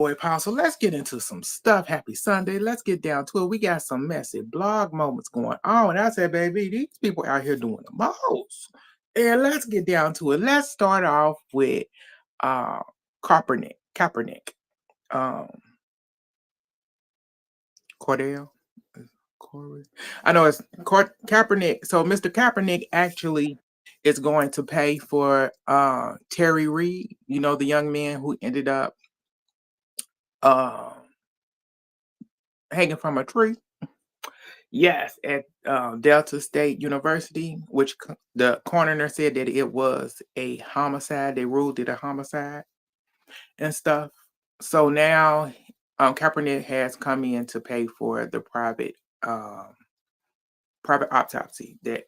Boy, Paul, so let's get into some stuff. Happy Sunday. Let's get down to it. We got some messy blog moments going on. And I said, baby, these people out here doing the most. And let's get down to it. Let's start off with Kaepernick. Um, Cordell. I know it's Kaepernick. So Mr. Kaepernick actually is going to pay for Trey Reed, the young man who ended up uh, hanging from a tree. Yes, at Delta State University, which the coroner said that it was a homicide. They ruled it a homicide and stuff. So now Kaepernick has come in to pay for the private autopsy that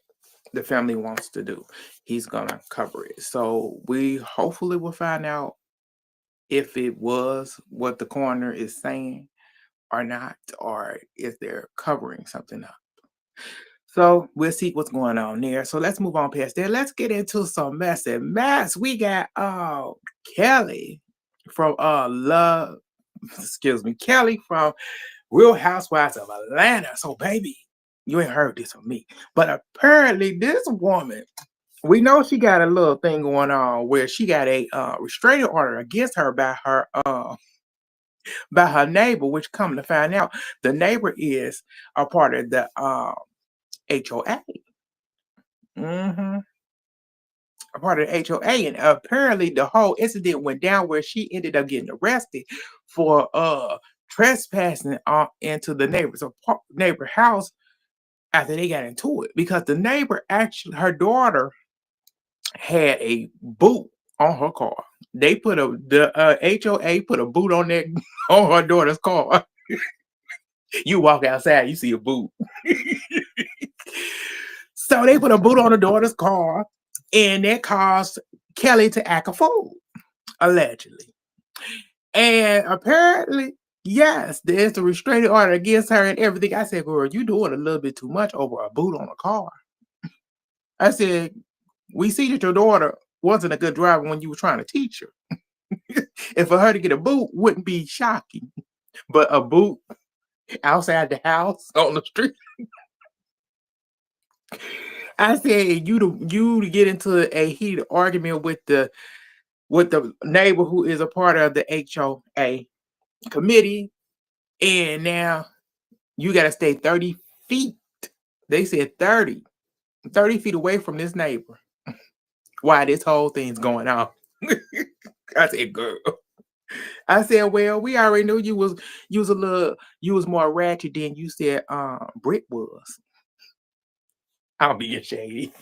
the family wants to do. He's gonna cover it. So we hopefully will find out if it was what the coroner is saying or not, or if they're covering something up. So we'll see what's going on there. So let's move on past that. Let's get into some messy mess. We got Kelli from Kelli from Real Housewives of Atlanta. So baby, you ain't heard this from me. But apparently this woman, we know she got a little thing going on where she got a restraining order against her by her neighbor, which come to find out the neighbor is a part of the HOA. Mm-hmm. A part of the HOA. And apparently the whole incident went down where she ended up getting arrested for trespassing into the neighbor house after they got into it. Because the neighbor actually, her daughter had a boot on her car. They put the HOA put a boot on her daughter's car. You walk outside, you see a boot. So they put a boot on her daughter's car, and that caused Kelli to act a fool, allegedly. And apparently, yes, there's a restraining order against her and everything. I said, girl, you doing a little bit too much over a boot on a car. I said, we see that your daughter wasn't a good driver when you were trying to teach her. And for her to get a boot wouldn't be shocking. But a boot outside the house on the street. I said you to get into a heated argument with the neighbor who is a part of the HOA committee, and now you got to stay 30 feet. They said 30 feet away from this neighbor. Why this whole thing's going on? I said, girl. I said, well, we already knew you was more ratchet than you said Britt was. I'll be shady.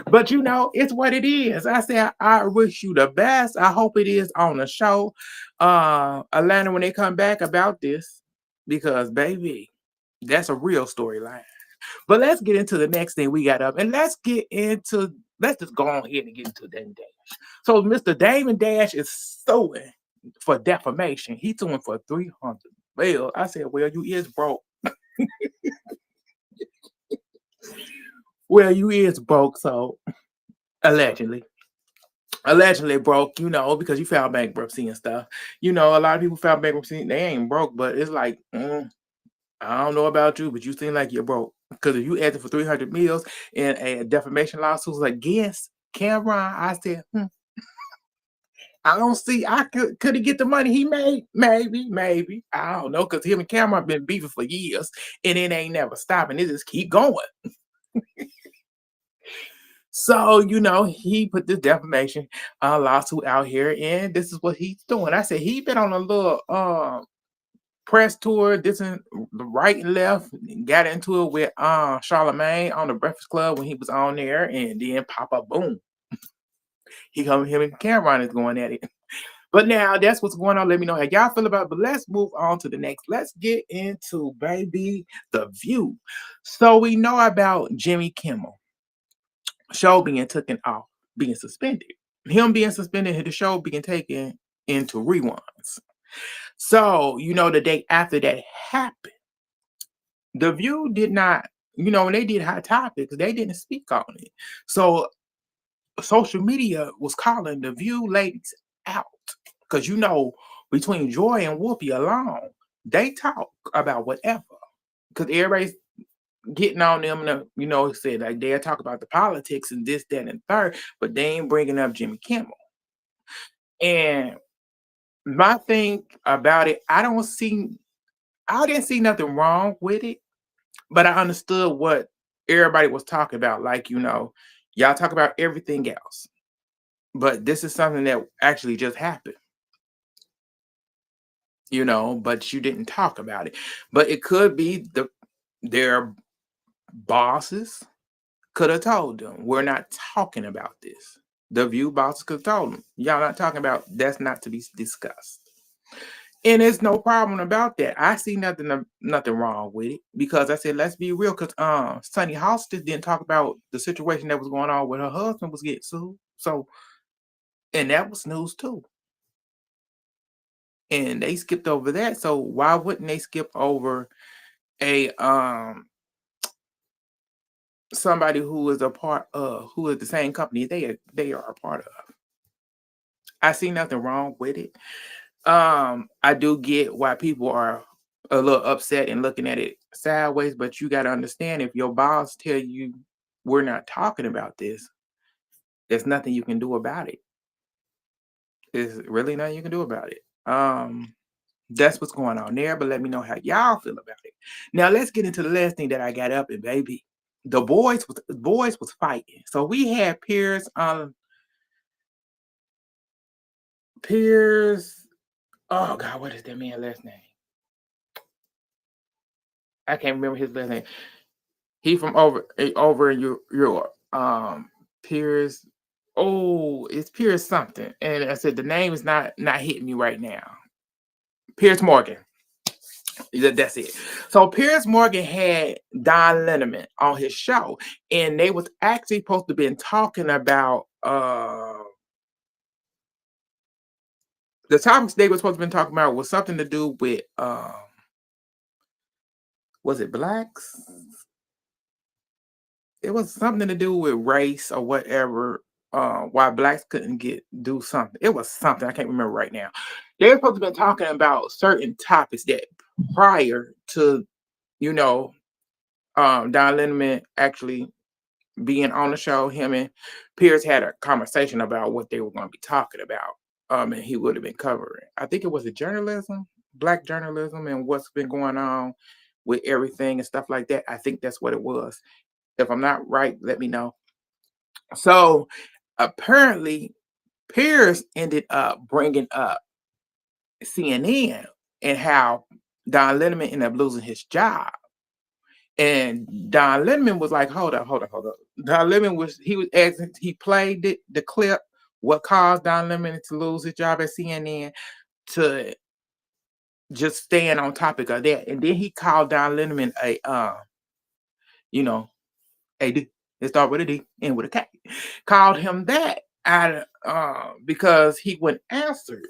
But it's what it is. I said, I wish you the best. I hope it is on the show. Atlanta, when they come back about this, because baby, that's a real storyline. But let's get into the next thing we got up. And let's just go on ahead and get into Dame Dash. So Mr. Damon Dash is suing for defamation. He's suing for $300 million. I said, well, you is broke. Well, you is broke, so allegedly broke, because you filed bankruptcy and stuff. A lot of people file bankruptcy, they ain't broke, but it's like, I don't know about you, but you seem like you're broke. Because if you asked for $300 million in a defamation lawsuit against Cameron, I said, I don't see. I could he get the money he made? Maybe. I don't know, because him and Cameron been beefing for years, and it ain't never stopping. It just keep going. So, he put this defamation lawsuit out here, and this is what he's doing. I said he been on a little press tour, this and right and left, got into it with Charlamagne on the Breakfast Club when he was on there, and then pop up, boom. Him and Cameron is going at it. But now that's what's going on. Let me know how y'all feel about it. But let's move on to the next. Let's get into, baby, The View. So we know about Jimmy Kimmel show being taken off, being suspended. Him being suspended, the show being taken into reruns. So, the day after that happened, The View did not, when they did Hot Topics, they didn't speak on it. So social media was calling The View ladies out. Because between Joy and Whoopi alone, they talk about whatever. Because everybody's getting on them, said like they'll talk about the politics and this, that, and third, but they ain't bringing up Jimmy Kimmel. And my thing about it, I didn't see nothing wrong with it, but I understood what everybody was talking about. Like, y'all talk about everything else, but this is something that actually just happened, but you didn't talk about it. But it could be their bosses could have told them, we're not talking about this. The View bosses could have told them, y'all not talking about, that's not to be discussed. And there's no problem about that. I see nothing wrong with it, because I said, let's be real, because Sunny Hostage didn't talk about the situation that was going on when her husband was getting sued. So, and that was news too. And they skipped over that. So why wouldn't they skip over a somebody who is who is the same company they are a part of? I see nothing wrong with it. I do get why people are a little upset and looking at it sideways, but you got to understand, if your boss tell you we're not talking about this, there's nothing you can do about it. There's really nothing you can do about it. That's what's going on there, but let me know how y'all feel about it. Now let's get into the last thing that I got up, and baby, the boys was fighting. So we had Piers, oh God, what is that man's last name? I can't remember his last name. He from over in Europe. Piers. Oh, it's Piers something. And I said the name is not hitting me right now. Piers Morgan. That's it. So Piers Morgan had Don Lemon on his show, and they was actually supposed to been talking about the topics they were supposed to been talking about was something to do with was it blacks? It was something to do with race or whatever. Why blacks couldn't do something. It was something I can't remember right now. They were supposed to been talking about certain topics that prior to, Don Lemon actually being on the show. Him and Piers had a conversation about what they were going to be talking about. And he would have been covering, I think it was black journalism, and what's been going on with everything and stuff like that. I think that's what it was. If I'm not right, let me know. So apparently, Piers ended up bringing up CNN and how Don Lemon ended up losing his job. And Don Lemon was like, hold up. Don Lemon was asking, he played the clip, what caused Don Lemon to lose his job at CNN, to just staying on topic of that. And then he called Don Lemon a D. It started with a D, end with a K. Called him that because he wouldn't answer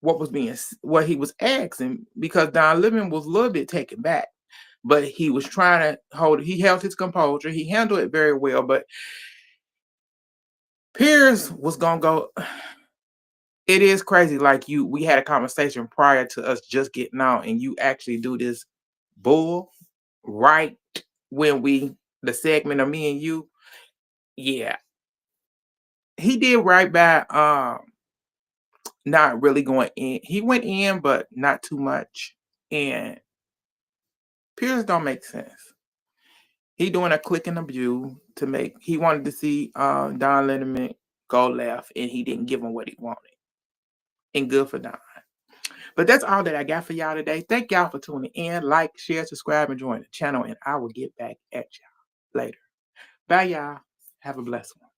what he was asking, because Don Lemon was a little bit taken back. But he was trying to he held his composure. He handled it very well. But Piers was gonna go. It is crazy. Like we had a conversation prior to us just getting on, and you actually do this bull right when the segment of me and you. Yeah, he did right by not really going in. He went in, but not too much. And Piers don't make sense. He doing a click and a view he wanted to see Don Lemon go left, and he didn't give him what he wanted. And good for Don. But that's all that I got for y'all today. Thank y'all for tuning in. Like, share, subscribe, and join the channel, and I will get back at y'all later. Bye, y'all. Have a blessed one.